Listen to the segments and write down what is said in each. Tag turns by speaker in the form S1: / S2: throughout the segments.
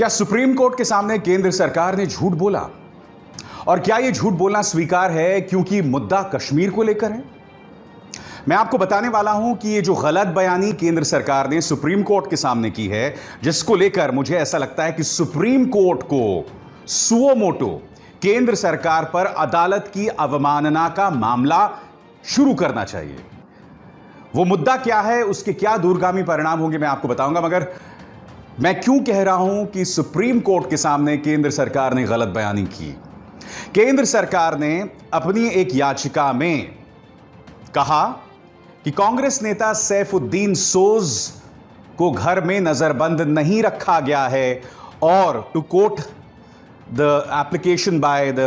S1: क्या supreme court के सामने केंद्र सरकार ने झूठ बोला? और क्या यह झूठ बोलना स्वीकार है क्योंकि मुद्दा कश्मीर को लेकर है? मैं आपको बताने वाला हूं कि ये जो गलत बयानी केंद्र सरकार ने सुप्रीम कोर्ट के सामने की है, जिसको लेकर मुझे ऐसा लगता है कि सुप्रीम कोर्ट को सुओ मोटो केंद्र सरकार पर अदालत की अवमानना का मामला शुरू करना चाहिए। वो मुद्दा क्या है, उसके क्या दूरगामी परिणाम होंगे, मैं आपको बताऊंगा। मगर मैं क्यों कह रहा हूं कि सुप्रीम कोर्ट के सामने केंद्र सरकार ने गलत बयानी की? केंद्र सरकार ने अपनी एक याचिका में कहा कि कांग्रेस नेता सैफुद्दीन सोज को घर में नजरबंद नहीं रखा गया है, और to quote the application by the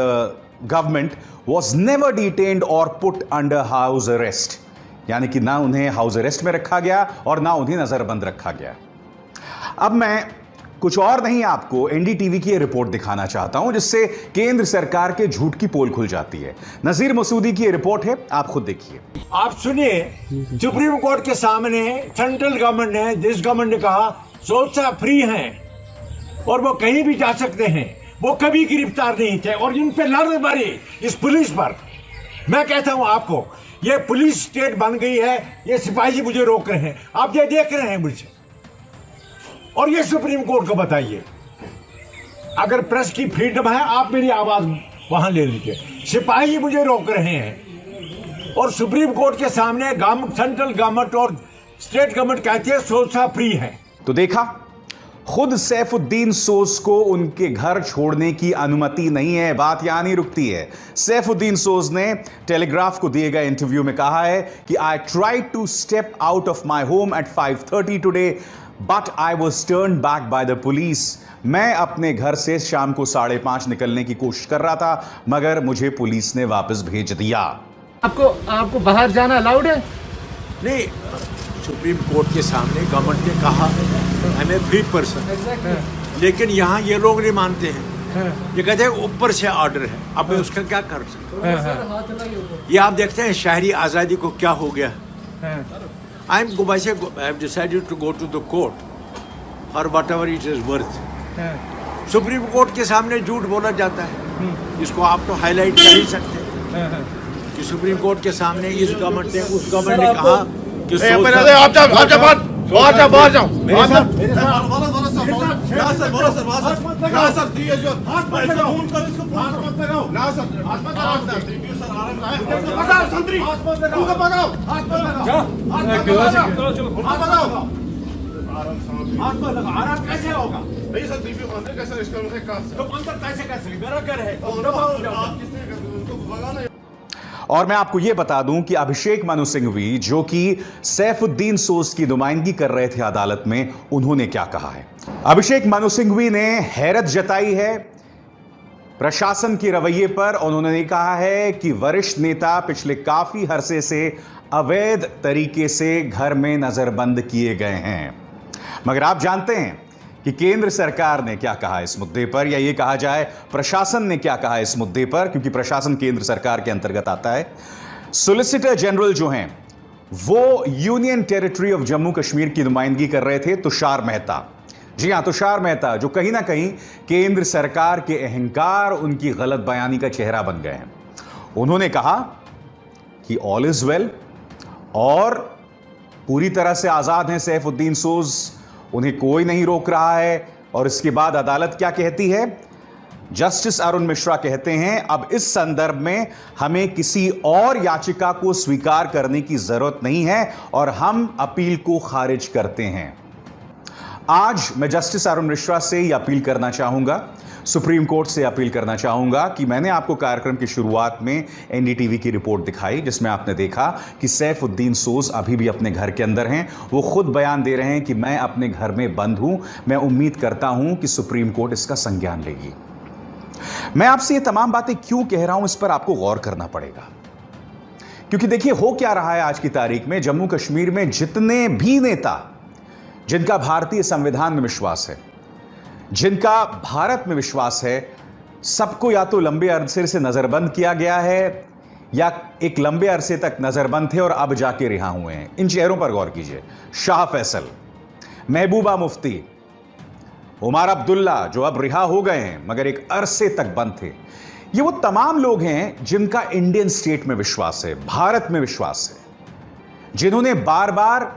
S1: government was never detained or put under house arrest, यानी कि ना उन्हें हाउस अरेस्ट में रखा गया और ना उन्हें नजरबंद रखा गया। अब मैं कुछ और नहीं, आपको एनडीटीवी की रिपोर्ट दिखाना चाहता हूं जिससे केंद्र सरकार के झूठ की पोल खुल जाती है। नजीर मसूदी की रिपोर्ट है, आप खुद देखिए।
S2: आप सुनिए, सुप्रीम कोर्ट के सामने सेंट्रल गवर्नमेंट ने, जिस गवर्नमेंट ने कहा सोचा फ्री हैं और वो कहीं भी जा सकते हैं, वो कभी गिरफ्तार नहीं थे और इन पे लड़ मारी इस पुलिस पर। मैं कहता हूं आपको, ये पुलिस स्टेट बन गई है, ये सिपाही मुझे रोक रहे हैं, आप ये देख रहे हैं मुझे, और ये सुप्रीम कोर्ट को बताइए। अगर प्रेस की फ्रीडम है, आप मेरी आवाज वहां ले लीजिए। सिपाही मुझे रोक रहे हैं और सुप्रीम कोर्ट के सामने सेंट्रल गवर्नमेंट और स्टेट गवर्नमेंट कहती है सोचा फ्री है।
S1: तो देखा, खुद सैफुद्दीन सोज को उनके घर छोड़ने की अनुमति नहीं है। बात यहां नहीं रुकती है। सैफुद्दीन सोज ने टेलीग्राफ को दिए गए इंटरव्यू में कहा है कि I tried to step out of my home at 5:30 today but I was turn back by the police. मैं अपने घर से शाम को 5:30 निकलने की कोशिश कर रहा था, मगर मुझे पुलिस ने वापस भेज दिया।
S3: आपको बाहर जाना अलाउड है?
S2: नहीं, सुप्रीम कोर्ट के सामने गवर्नमेंट ने कहा I am a free person, लेकिन यहाँ ये लोग नहीं मानते हैं। ये कहते हैं ऊपर से ऑर्डर है, अब मैं उसका क्या कर सकता हूँ? ये आप देखते हैं शहरी आज़ादी को क्या हो गया। I have decided to go to the court for whatever it is worth. Supreme court के सामने झूठ बोला जाता है, इसको आप तो हाईलाइट कर ही सकते हैं कि सुप्रीम कोर्ट के सामने इस गवर्नमेंट ने, उस गवर्नमेंट ने कहा कि कैसे होगा?
S1: और मैं आपको यह बता दूं कि अभिषेक मनु सिंघवी, जो कि सैफुद्दीन सोज की नुमाइंदगी कर रहे थे अदालत में, उन्होंने क्या कहा है। अभिषेक मनु सिंघवी ने हैरत जताई है प्रशासन के रवैये पर। उन्होंने कहा है कि वरिष्ठ नेता पिछले काफी अरसे से अवैध तरीके से घर में नजरबंद किए गए हैं। मगर आप जानते हैं कि केंद्र सरकार ने क्या कहा इस मुद्दे पर, या ये कहा जाए प्रशासन ने क्या कहा इस मुद्दे पर, क्योंकि प्रशासन केंद्र सरकार के अंतर्गत आता है। सॉलिसिटर जनरल जो हैं, वो union territory of Jammu Kashmir की नुमाइंदगी कर रहे थे, तुषार मेहता। जी हां, तुषार मेहता, जो कहीं ना कहीं केंद्र सरकार के अहंकार, उनकी गलत बयानी का चेहरा बन गए हैं। उन्होंने कहा कि ऑल इज वेल और पूरी तरह से आजाद हैं सैफुद्दीन सोज, उन्हें कोई नहीं रोक रहा है। और इसके बाद अदालत क्या कहती है? जस्टिस अरुण मिश्रा कहते हैं, अब इस संदर्भ में हमें किसी और याचिका को स्वीकार करने की जरूरत नहीं है और हम अपील को खारिज करते हैं। आज मैं जस्टिस अरुण मिश्रा से यह अपील करना चाहूंगा, सुप्रीम कोर्ट से अपील करना चाहूंगा कि मैंने आपको कार्यक्रम की शुरुआत में एनडीटीवी की रिपोर्ट दिखाई, जिसमें आपने देखा कि सैफुद्दीन सोज अभी भी अपने घर के अंदर हैं। वो खुद बयान दे रहे हैं कि मैं अपने घर में बंद हूं। मैं उम्मीद करता हूं कि सुप्रीम कोर्ट इसका संज्ञान लेगी। मैं आपसे ये तमाम बातें क्यों कह रहा हूं, इस पर आपको गौर करना पड़ेगा, क्योंकि देखिए हो क्या रहा है आज की तारीख में। जम्मू कश्मीर में जितने भी नेता जिनका भारतीय संविधान में विश्वास है, जिनका भारत में विश्वास है, सबको या तो लंबे अरसे से नजरबंद किया गया है या एक लंबे अरसे तक नजरबंद थे और अब जाके रिहा हुए हैं। इन चेहरों पर गौर कीजिए। शाह फैसल, महबूबा मुफ्ती, उमर अब्दुल्ला जो अब रिहा हो गए हैं मगर एक अरसे तक बंद थे, ये वो तमाम लोग हैं जिनका इंडियन स्टेट में विश्वास है, भारत में विश्वास है, जिन्होंने बार बार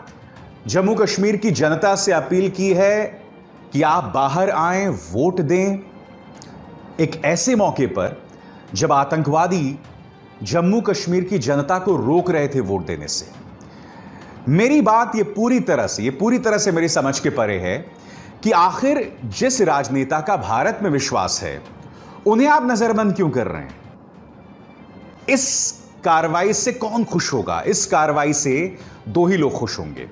S1: जम्मू कश्मीर की जनता से अपील की है कि आप बाहर आएं, वोट दें। एक ऐसे मौके पर जब आतंकवादी जम्मू कश्मीर की जनता को रोक रहे थे वोट देने से। मेरी बात ये पूरी तरह से मेरी समझ के परे है कि आखिर जिस राजनेता का भारत में विश्वास है उन्हें आप नजरबंद क्यों कर रहे हैं? इस कार्रवाई से कौन खुश होगा? इस कार्रवाई से दो ही लोग खुश होंगे,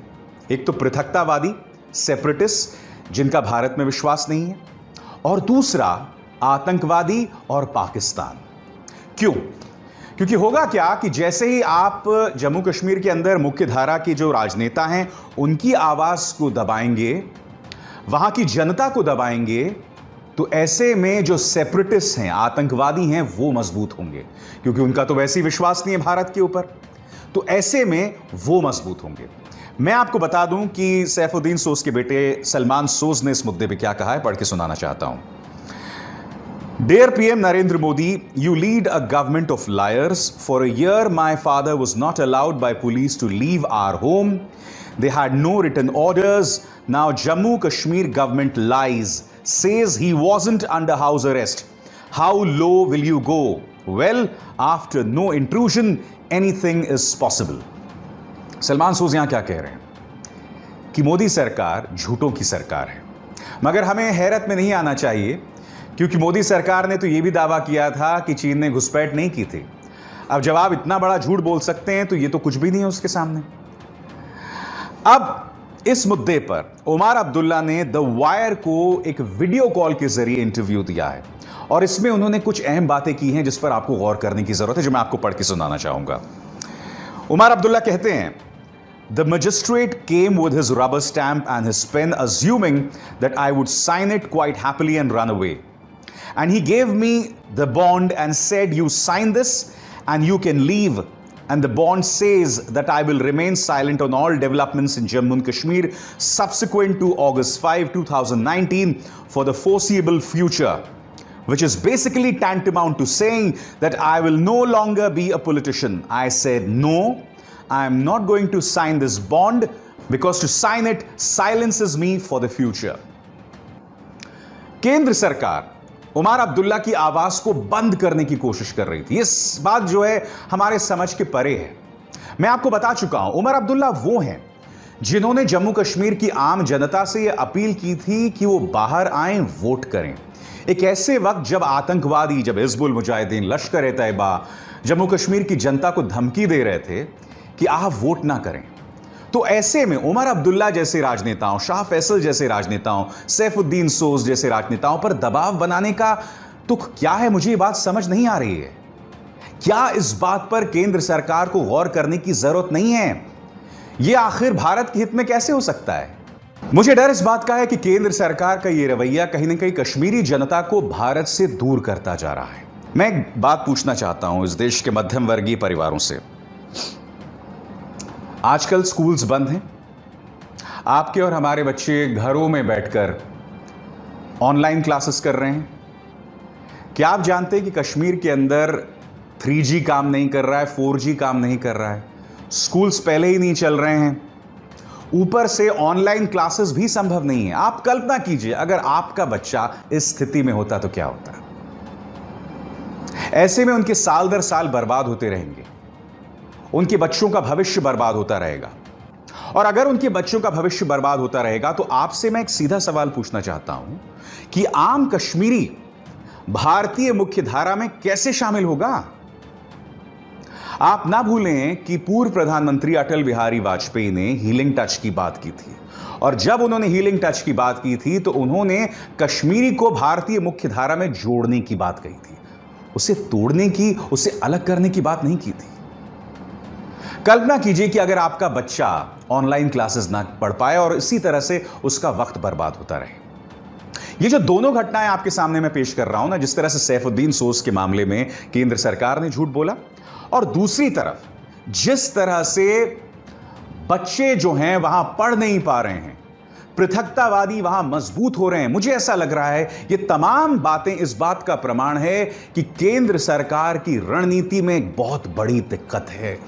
S1: एक तो पृथकतावादी सेपरेटिस्ट जिनका भारत में विश्वास नहीं है, और दूसरा आतंकवादी और पाकिस्तान। क्यों? क्योंकि होगा क्या कि जैसे ही आप जम्मू कश्मीर के अंदर मुख्य धारा के जो राजनेता हैं उनकी आवाज को दबाएंगे, वहां की जनता को दबाएंगे, तो ऐसे में जो सेपरेटिस्ट हैं, आतंकवादी हैं, वो मजबूत होंगे, क्योंकि उनका तो वैसे ही विश्वास नहीं है भारत के ऊपर, तो ऐसे में वो मजबूत होंगे। मैं आपको बता दूं कि सैफुद्दीन सोज के बेटे सलमान सोज ने इस मुद्दे पे क्या कहा है, पढ़ के सुनाना चाहता हूं। Dear PM Narendra Modi, you lead a government of liars. For a year, my father was not allowed by police to leave our home. They had no written orders. Now Jammu Kashmir government lies, says he wasn't under house arrest. How low will you go? Well, after no intrusion, anything is possible. Salman सोज यहां क्या कह रहे हैं कि मोदी सरकार झूठों की सरकार है, मगर हमें हैरत में नहीं आना चाहिए, क्योंकि मोदी सरकार ने तो यह भी दावा किया था कि चीन ने घुसपैठ नहीं की थी। अब जब आप इतना बड़ा झूठ बोल सकते हैं तो यह तो कुछ भी नहीं है उसके सामने। अब इस मुद्दे पर उमर अब्दुल्ला ने द वायर को एक वीडियो कॉल के जरिए इंटरव्यू दिया है और इसमें उन्होंने कुछ अहम बातें की हैं जिस पर आपको गौर करने की जरूरत है, जो मैं आपको पढ़ के सुनाना चाहूंगा। उमर अब्दुल्ला कहते हैं, The magistrate came with his rubber stamp and his pen, assuming that I would sign it quite happily and run away. And he gave me the bond and said, you sign this and you can leave. And the bond says that I will remain silent on all developments in Jammu and Kashmir subsequent to August 5, 2019 for the foreseeable future, which is basically tantamount to saying that I will no longer be a politician. I said, no, I am not going to sign this bond because to sign it silences me for the future. केंद्र सरकार उमर अब्दुल्ला की आवाज को बंद करने की कोशिश कर रही थी। इस बात जो है हमारे समझ के परे है। मैं आपको बता चुका हूं, उमर अब्दुल्ला वो हैं जिन्होंने जम्मू कश्मीर की आम जनता से यह अपील की थी कि वो बाहर आएं, वोट करें। एक ऐसे वक्त जब आतंकवादी, जब हिजबुल मुजाहिदीन, लश्कर-ए-तैयबा जम्मू कश्मीर की जनता को धमकी दे रहे थे कि आप वोट ना करें, तो ऐसे में उमर अब्दुल्ला जैसे राजनेताओं, शाह फैसल जैसे राजनेताओं, सैफुद्दीन सोज जैसे राजनेताओं पर दबाव बनाने का तुक क्या है? मुझे ये बात समझ नहीं आ रही है। क्या इस बात पर केंद्र सरकार को गौर करने की जरूरत नहीं है? यह आखिर भारत के हित में कैसे हो सकता है? मुझे डर इस बात का है कि केंद्र सरकार का यह रवैया कहीं ना कहीं कश्मीरी जनता को भारत से दूर करता जा रहा है। मैं एक बात पूछना चाहता हूं इस देश के मध्यम वर्गीय परिवारों से। आजकल स्कूल्स बंद हैं, आपके और हमारे बच्चे घरों में बैठकर ऑनलाइन क्लासेस कर रहे हैं। क्या आप जानते हैं कि कश्मीर के अंदर 3G काम नहीं कर रहा है, 4G काम नहीं कर रहा है, स्कूल्स पहले ही नहीं चल रहे हैं, ऊपर से ऑनलाइन क्लासेस भी संभव नहीं है। आप कल्पना कीजिए अगर आपका बच्चा इस स्थिति में होता तो क्या होता। ऐसे में उनके साल दर साल बर्बाद होते रहेंगे, उनके बच्चों का भविष्य बर्बाद होता रहेगा। और अगर उनके बच्चों का भविष्य बर्बाद होता रहेगा तो आपसे मैं एक सीधा सवाल पूछना चाहता हूं कि आम कश्मीरी भारतीय मुख्यधारा में कैसे शामिल होगा? आप ना भूलें कि पूर्व प्रधानमंत्री अटल बिहारी वाजपेयी ने हीलिंग टच की बात की थी, और जब उन्होंने हीलिंग टच की बात की थी तो उन्होंने कश्मीरी को भारतीय मुख्यधारा में जोड़ने की बात कही थी, उसे तोड़ने की, उसे अलग करने की बात नहीं की थी। कल्पना कीजिए कि अगर आपका बच्चा ऑनलाइन क्लासेस ना पढ़ पाए और इसी तरह से उसका वक्त बर्बाद होता रहे। ये जो दोनों घटनाएं आपके सामने मैं पेश कर रहा हूं ना, जिस तरह से सैफुद्दीन सोज के मामले में केंद्र सरकार ने झूठ बोला, और दूसरी तरफ जिस तरह से बच्चे जो हैं वहां पढ़ नहीं पा रहे हैं, पृथकतावादी वहां मजबूत हो रहे हैं। मुझे ऐसा लग रहा है ये तमाम बातें इस बात का प्रमाण है कि केंद्र सरकार की रणनीति में एक बहुत बड़ी दिक्कत है।